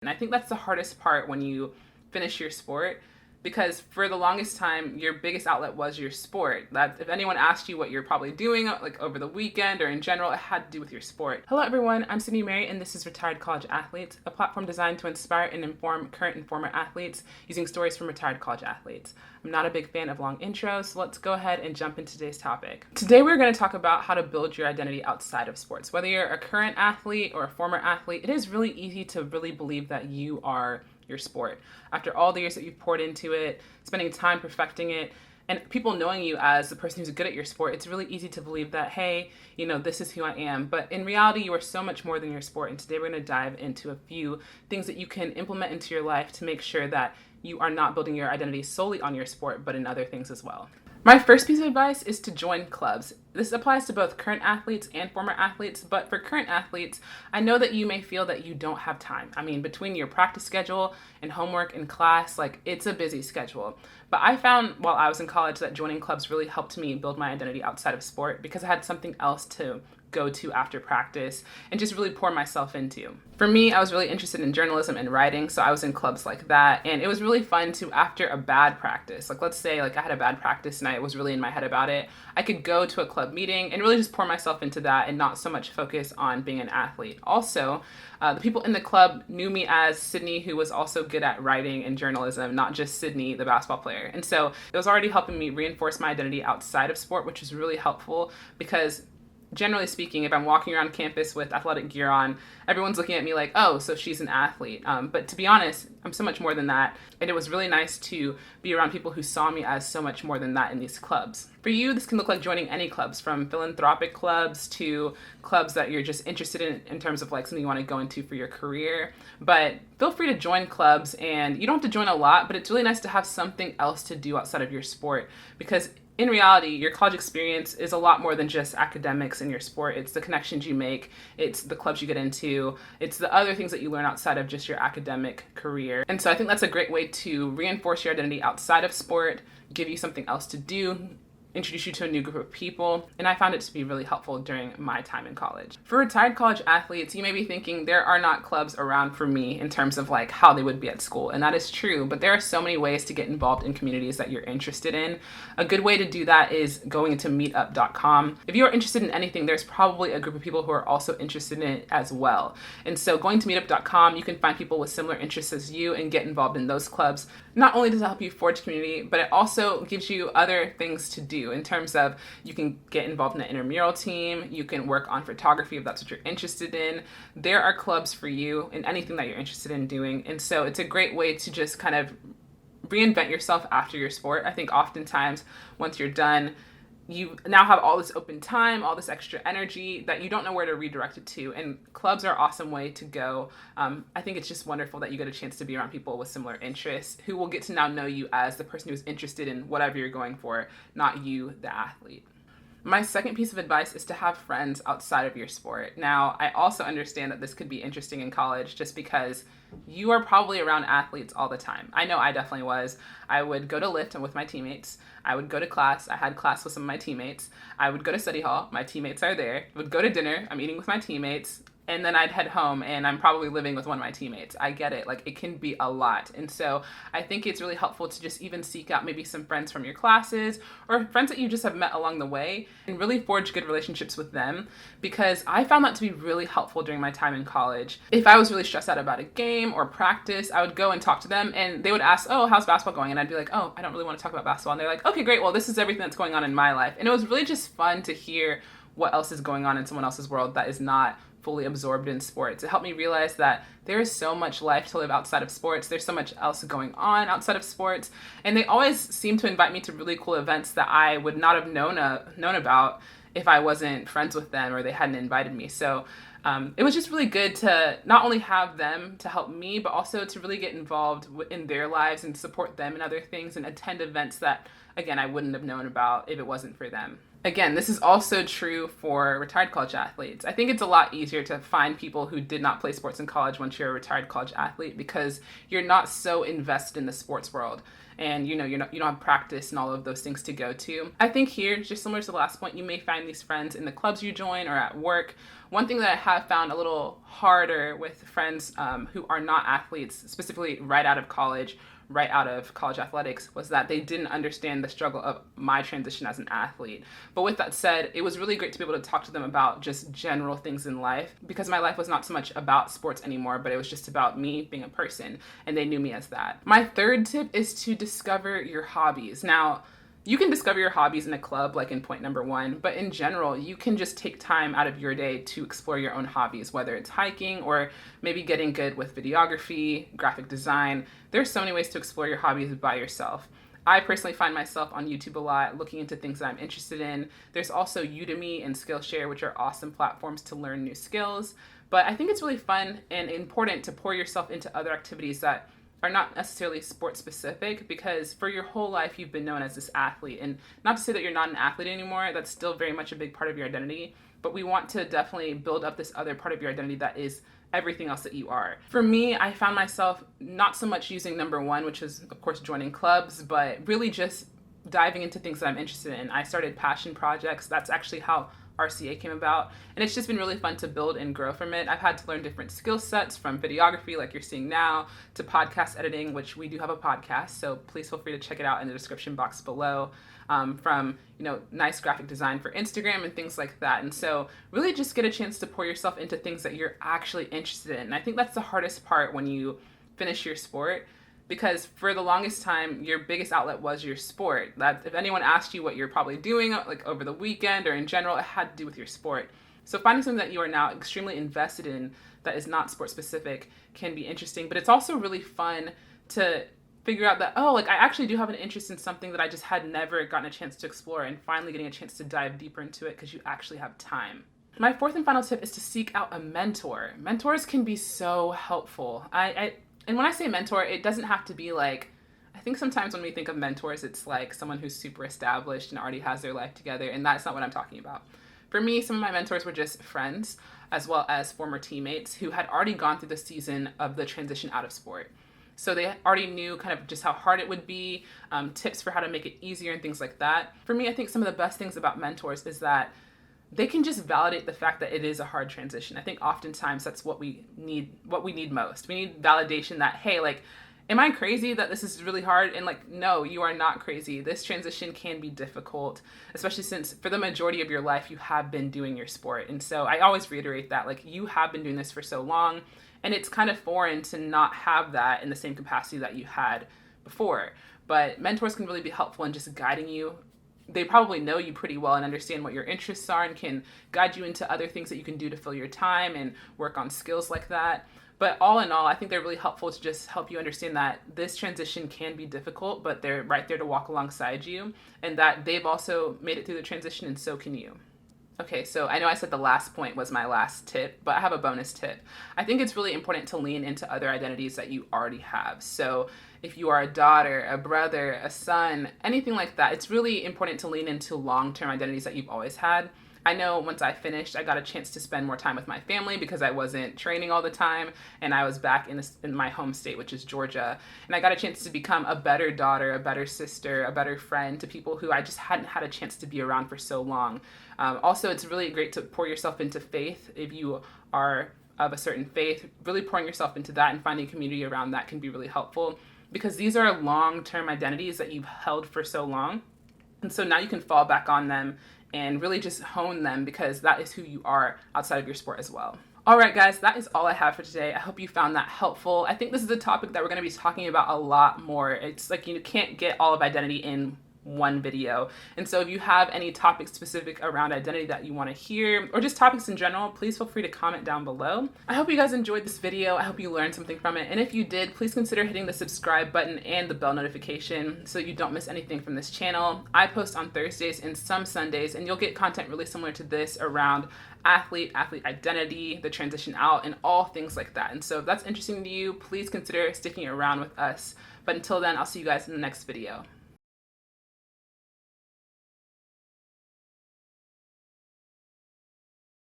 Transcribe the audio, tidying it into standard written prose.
And I think that's the hardest part when you finish your sport, because for the longest time, your biggest outlet was your sport. That if anyone asked you what you're probably doing like over the weekend or in general, it had to do with your sport. Hello everyone, I'm Sydney Mary and this is Retired College Athletes, a platform designed to inspire and inform current and former athletes using stories from retired college athletes. I'm not a big fan of long intros, so let's go ahead and jump into today's topic. Today we're going to talk about how to build your identity outside of sports. Whether you're a current athlete or a former athlete, it is really easy to really believe that you are your sport. After all the years that you've poured into it, spending time perfecting it, and people knowing you as the person who's good at your sport, it's really easy to believe that, hey, this is who I am. But in reality, you are so much more than your sport. And today we're going to dive into a few things that you can implement into your life to make sure that you are not building your identity solely on your sport, but in other things as well. My first piece of advice is to join clubs. This applies to both current athletes and former athletes, but for current athletes, I know that you may feel that you don't have time. I mean, between your practice schedule and homework and class, it's a busy schedule. But I found while I was in college that joining clubs really helped me build my identity outside of sport because I had something else to go to after practice and just really pour myself into. For me, I was really interested in journalism and writing, so I was in clubs like that, and it was really fun to, after a bad practice, let's say I had a bad practice and I was really in my head about it, I could go to a club meeting and really just pour myself into that and not so much focus on being an athlete. Also, the people in the club knew me as Sydney, who was also good at writing and journalism, not just Sydney, the basketball player. And so it was already helping me reinforce my identity outside of sport, which was really helpful because generally speaking, if I'm walking around campus with athletic gear on, everyone's looking at me like, oh, so she's an athlete. But to be honest, I'm so much more than that. And it was really nice to be around people who saw me as so much more than that in these clubs. For you, this can look like joining any clubs, from philanthropic clubs to clubs that you're just interested in terms of something you want to go into for your career. But feel free to join clubs, and you don't have to join a lot, but it's really nice to have something else to do outside of your sport, because in reality, your college experience is a lot more than just academics in your sport. It's the connections you make, it's the clubs you get into, it's the other things that you learn outside of just your academic career. And so I think that's a great way to reinforce your identity outside of sport, give you something else to do, introduce you to a new group of people, and I found it to be really helpful during my time in college. For retired college athletes, you may be thinking there are not clubs around for me in terms of how they would be at school, and that is true, but there are so many ways to get involved in communities that you're interested in. A good way to do that is going into meetup.com. If you are interested in anything, there's probably a group of people who are also interested in it as well. And so going to meetup.com, you can find people with similar interests as you and get involved in those clubs. Not only does it help you forge community, but it also gives you other things to do in terms of you can get involved in an intramural team, you can work on photography if that's what you're interested in. There are clubs for you in anything that you're interested in doing. And so it's a great way to just kind of reinvent yourself after your sport. I think oftentimes once you're done, you now have all this open time, all this extra energy that you don't know where to redirect it to. And clubs are an awesome way to go. I think it's just wonderful that you get a chance to be around people with similar interests who will get to now know you as the person who's interested in whatever you're going for, not you, the athlete. My second piece of advice is to have friends outside of your sport. Now, I also understand that this could be interesting in college just because you are probably around athletes all the time. I know I definitely was. I would go to lift with my teammates. I would go to class. I had class with some of my teammates. I would go to study hall. My teammates are there. I would go to dinner. I'm eating with my teammates. And then I'd head home and I'm probably living with one of my teammates. I get it. It can be a lot. And so I think it's really helpful to just even seek out maybe some friends from your classes or friends that you just have met along the way and really forge good relationships with them, because I found that to be really helpful during my time in college. If I was really stressed out about a game or practice, I would go and talk to them and they would ask, oh, how's basketball going? And I'd be like, oh, I don't really want to talk about basketball. And they're like, okay, great. Well, this is everything that's going on in my life. And it was really just fun to hear what else is going on in someone else's world that is not fully absorbed in sports. It helped me realize that there is so much life to live outside of sports. There's so much else going on outside of sports. And they always seem to invite me to really cool events that I would not have known about if I wasn't friends with them or they hadn't invited me. So it was just really good to not only have them to help me, but also to really get involved in their lives and support them in other things and attend events that, again, I wouldn't have known about if it wasn't for them. Again, this is also true for retired college athletes. I think it's a lot easier to find people who did not play sports in college once you're a retired college athlete because you're not so invested in the sports world. And you don't have practice and all of those things to go to. I think here, just similar to the last point, you may find these friends in the clubs you join or at work One thing that I have found a little harder with friends who are not athletes, specifically right out of college athletics, was that they didn't understand the struggle of my transition as an athlete. But with that said, it was really great to be able to talk to them about just general things in life, because my life was not so much about sports anymore, but it was just about me being a person, and they knew me as that. My third tip is to discover your hobbies. Now, you can discover your hobbies in a club, like in point number 1, but in general, you can just take time out of your day to explore your own hobbies, whether it's hiking or maybe getting good with videography, graphic design. There's so many ways to explore your hobbies by yourself. I personally find myself on YouTube a lot, looking into things that I'm interested in. There's also Udemy and Skillshare, which are awesome platforms to learn new skills. But I think it's really fun and important to pour yourself into other activities that are not necessarily sports specific, because for your whole life you've been known as this athlete. And not to say that you're not an athlete anymore, that's still very much a big part of your identity, but we want to definitely build up this other part of your identity that is everything else that you are. For me, I found myself not so much using number 1, which is of course joining clubs, but really just diving into things that I'm interested in. I started passion projects. That's actually how RCA came about, and it's just been really fun to build and grow from it. I've had to learn different skill sets, from videography like you're seeing now to podcast editing, which we do have a podcast, so please feel free to check it out in the description box below, from nice graphic design for Instagram and things like that. And so really just get a chance to pour yourself into things that you're actually interested in. And I think that's the hardest part when you finish your sport, because for the longest time, your biggest outlet was your sport. That if anyone asked you what you're probably doing like over the weekend or in general, it had to do with your sport. So finding something that you are now extremely invested in that is not sport specific can be interesting, but it's also really fun to figure out that, I actually do have an interest in something that I just had never gotten a chance to explore, and finally getting a chance to dive deeper into it because you actually have time. My fourth and final tip is to seek out a mentor. Mentors can be so helpful. And when I say mentor, it doesn't have to be like, I think sometimes when we think of mentors, it's like someone who's super established and already has their life together, and that's not what I'm talking about. For me, some of my mentors were just friends, as well as former teammates who had already gone through the season of the transition out of sport. So they already knew kind of just how hard it would be, tips for how to make it easier and things like that. For me, I think some of the best things about mentors is that they can just validate the fact that it is a hard transition. I think oftentimes that's what we need most. We need validation that, hey, am I crazy that this is really hard? And no, you are not crazy. This transition can be difficult, especially since for the majority of your life, you have been doing your sport. And so I always reiterate that, you have been doing this for so long, and it's kind of foreign to not have that in the same capacity that you had before. But mentors can really be helpful in just guiding you. They probably know you pretty well and understand what your interests are and can guide you into other things that you can do to fill your time and work on skills like that. But all in all, I think they're really helpful to just help you understand that this transition can be difficult, but they're right there to walk alongside you, and that they've also made it through the transition, and so can you. Okay, so I know I said the last point was my last tip, but I have a bonus tip. I think it's really important to lean into other identities that you already have. So if you are a daughter, a brother, a son, anything like that, it's really important to lean into long-term identities that you've always had. I know once I finished, I got a chance to spend more time with my family because I wasn't training all the time, and I was back in my home state, which is Georgia. And I got a chance to become a better daughter, a better sister, a better friend to people who I just hadn't had a chance to be around for so long. Also, it's really great to pour yourself into faith. If you are of a certain faith, really pouring yourself into that and finding a community around that can be really helpful, because these are long-term identities that you've held for so long. And so now you can fall back on them and really just hone them, because that is who you are outside of your sport as well. All right, guys, that is all I have for today. I hope you found that helpful. I think this is a topic that we're going to be talking about a lot more. It's like you can't get all of identity in one video. And so if you have any topics specific around identity that you want to hear, or just topics in general, please feel free to comment down below. I hope you guys enjoyed this video. I hope you learned something from it. And if you did, please consider hitting the subscribe button and the bell notification so you don't miss anything from this channel. I post on Thursdays and some Sundays, and you'll get content really similar to this around athlete identity, the transition out, and all things like that. And so if that's interesting to you, please consider sticking around with us. But until then, I'll see you guys in the next video.